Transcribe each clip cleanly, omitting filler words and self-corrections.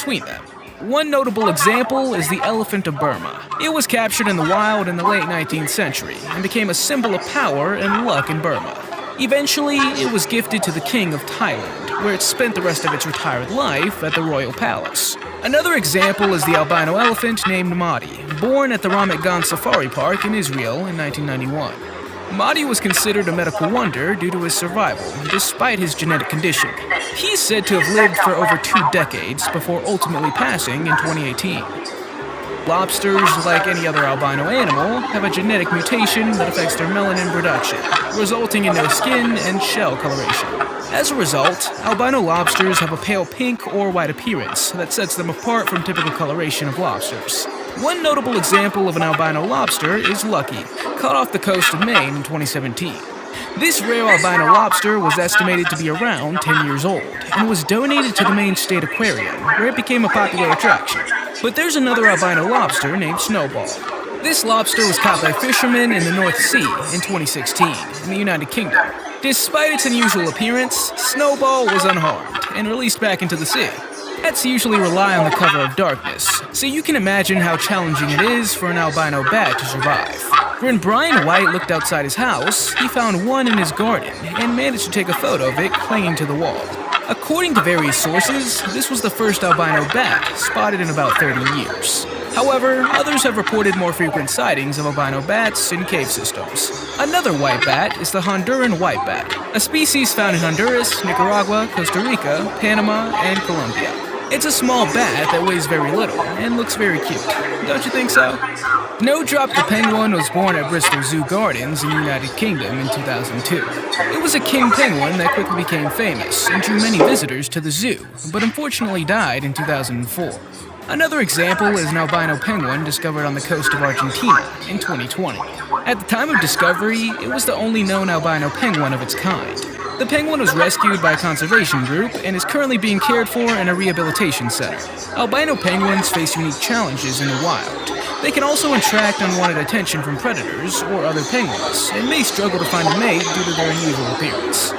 between them. One notable example is the elephant of Burma. It was captured in the wild in the late 19th century and became a symbol of power and luck in Burma. Eventually, it was gifted to the king of Thailand, where it spent the rest of its retired life at the royal palace. Another example is the albino elephant named Mahdi, born at the Ramat Gan Safari Park in Israel in 1991. Mahdi was considered a medical wonder due to his survival, despite his genetic condition. He's said to have lived for over 2 decades before ultimately passing in 2018. Lobsters, like any other albino animal, have a genetic mutation that affects their melanin production, resulting in no skin and shell coloration. As a result, albino lobsters have a pale pink or white appearance that sets them apart from typical coloration of lobsters. One notable example of an albino lobster is Lucky, caught off the coast of Maine in 2017. This rare albino lobster was estimated to be around 10 years old and was donated to the Maine State Aquarium, where it became a popular attraction. But there's another albino lobster named Snowball. This lobster was caught by fishermen in the North Sea in 2016 in the United Kingdom. Despite its unusual appearance, Snowball was unharmed and released back into the sea. Bats usually rely on the cover of darkness, so you can imagine how challenging it is for an albino bat to survive. When Brian White looked outside his house, he found one in his garden and managed to take a photo of it clinging to the wall. According to various sources, this was the first albino bat spotted in about 30 years. However, others have reported more frequent sightings of albino bats in cave systems. Another white bat is the Honduran white bat, a species found in Honduras, Nicaragua, Costa Rica, Panama, and Colombia. It's a small bat that weighs very little and looks very cute. Don't you think so? Snowdrop the penguin was born at Bristol Zoo Gardens in the United Kingdom in 2002. It was a king penguin that quickly became famous and drew many visitors to the zoo, but unfortunately died in 2004. Another example is an albino penguin discovered on the coast of Argentina in 2020. At the time of discovery, it was the only known albino penguin of its kind. The penguin was rescued by a conservation group and is currently being cared for in a rehabilitation center. Albino penguins face unique challenges in the wild. They can also attract unwanted attention from predators or other penguins, and may struggle to find a mate due to their unusual appearance.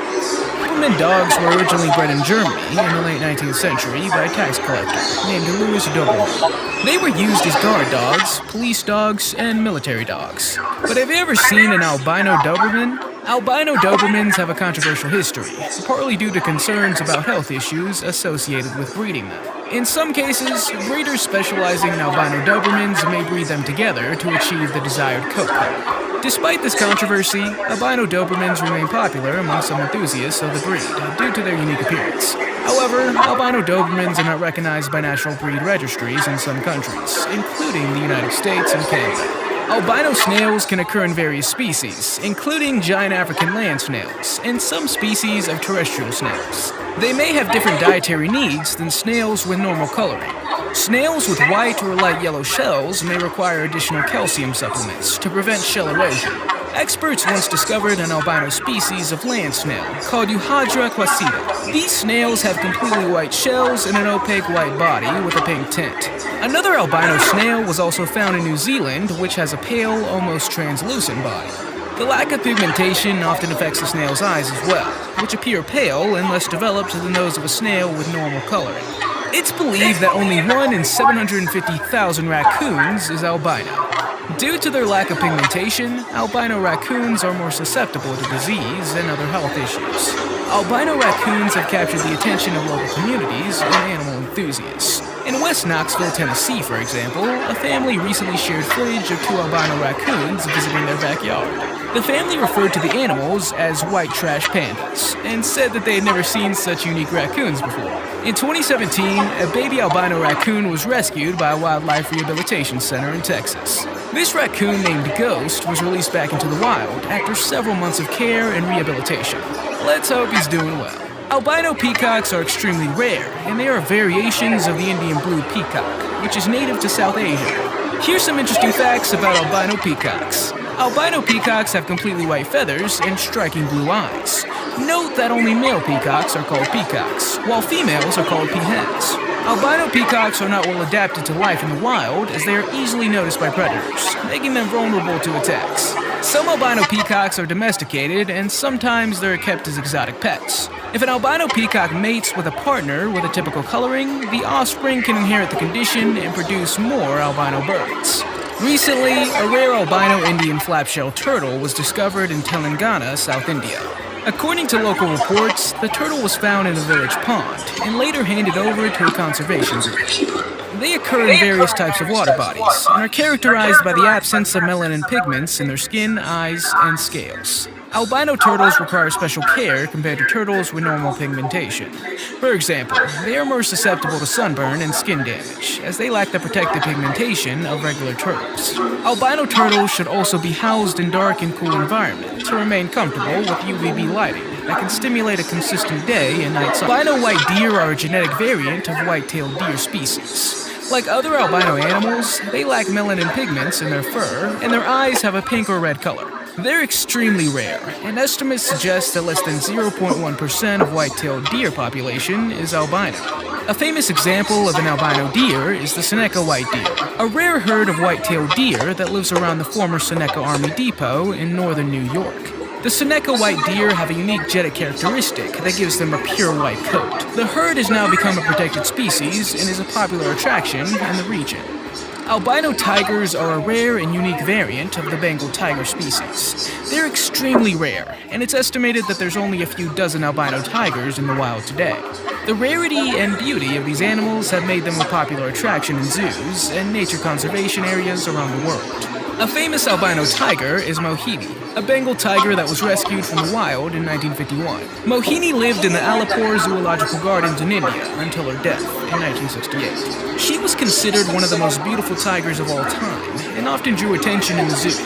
Doberman dogs were originally bred in Germany in the late 19th century by a tax collector named Louis Doberman. They were used as guard dogs, police dogs, and military dogs. But have you ever seen an albino Doberman? Albino Dobermans have a controversial history, partly due to concerns about health issues associated with breeding them. In some cases, breeders specializing in albino Dobermans may breed them together to achieve the desired coat color. Despite this controversy, albino Dobermans remain popular among some enthusiasts of the breed due to their unique appearance. However, albino Dobermans are not recognized by national breed registries in some countries, including the United States and Canada. Albino snails can occur in various species, including giant African land snails and some species of terrestrial snails. They may have different dietary needs than snails with normal coloring. Snails with white or light yellow shells may require additional calcium supplements to prevent shell erosion. Experts once discovered an albino species of land snail called Euhadra quaesida. These snails have completely white shells and an opaque white body with a pink tint. Another albino snail was also found in New Zealand, which has a pale, almost translucent body. The lack of pigmentation often affects the snail's eyes as well, which appear pale and less developed than those of a snail with normal coloring. It's believed that only 1 in 750,000 raccoons is albino. Due to their lack of pigmentation, albino raccoons are more susceptible to disease and other health issues. Albino raccoons have captured the attention of local communities and animal enthusiasts. In West Knoxville, Tennessee, for example, a family recently shared footage of 2 albino raccoons visiting their backyard. The family referred to the animals as white trash pandas and said that they had never seen such unique raccoons before. In 2017, a baby albino raccoon was rescued by a wildlife rehabilitation center in Texas. This raccoon named Ghost was released back into the wild after several months of care and rehabilitation. Let's hope he's doing well. Albino peacocks are extremely rare, and they are variations of the Indian blue peacock, which is native to South Asia. Here's some interesting facts about albino peacocks. Albino peacocks have completely white feathers and striking blue eyes. Note that only male peacocks are called peacocks, while females are called peahens. Albino peacocks are not well adapted to life in the wild, as they are easily noticed by predators, making them vulnerable to attacks. Some albino peacocks are domesticated, and sometimes they're kept as exotic pets. If an albino peacock mates with a partner with a typical coloring, the offspring can inherit the condition and produce more albino birds. Recently, a rare albino Indian flapshell turtle was discovered in Telangana, South India. According to local reports, the turtle was found in a village pond and later handed over to a conservation group. They occur in various types of water bodies and are characterized by the absence of melanin pigments in their skin, eyes, and scales. Albino turtles require special care compared to turtles with normal pigmentation. For example, they are more susceptible to sunburn and skin damage, as they lack the protective pigmentation of regular turtles. Albino turtles should also be housed in dark and cool environments to remain comfortable with UVB lighting that can stimulate a consistent day and night cycle. Albino white deer are a genetic variant of white-tailed deer species. Like other albino animals, they lack melanin pigments in their fur, and their eyes have a pink or red color. They're extremely rare, and estimates suggest that less than 0.1% of white-tailed deer population is albino. A famous example of an albino deer is the Seneca white deer, a rare herd of white-tailed deer that lives around the former Seneca Army Depot in northern New York. The Seneca white deer have a unique genetic characteristic that gives them a pure white coat. The herd has now become a protected species and is a popular attraction in the region. Albino tigers are a rare and unique variant of the Bengal tiger species. They're extremely rare, and it's estimated that there's only a few dozen albino tigers in the wild today. The rarity and beauty of these animals have made them a popular attraction in zoos and nature conservation areas around the world. A famous albino tiger is Mohini, a Bengal tiger that was rescued from the wild in 1951. Mohini lived in the Alipore Zoological Gardens in India until her death in 1968. She was considered one of the most beautiful tigers of all time and often drew attention in the zoo.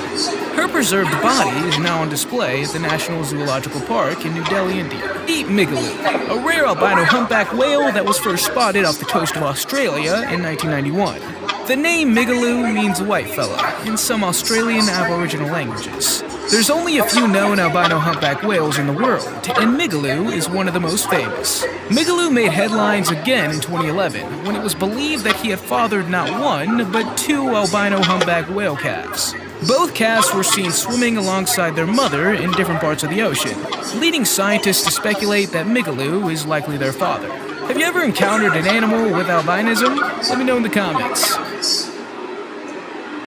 Her preserved body is now on display at the National Zoological Park in New Delhi, India. Meet Migaloo, a rare albino humpback whale that was first spotted off the coast of Australia in 1991. The name Migaloo means white fella in some Australian Aboriginal languages. There's only a few known albino humpback whales in the world, and Migaloo is one of the most famous. Migaloo made headlines again in 2011 when it was believed that he had fathered not one, but two albino humpback whale calves. Both calves were seen swimming alongside their mother in different parts of the ocean, leading scientists to speculate that Migaloo is likely their father. Have you ever encountered an animal with albinism? Let me know in the comments.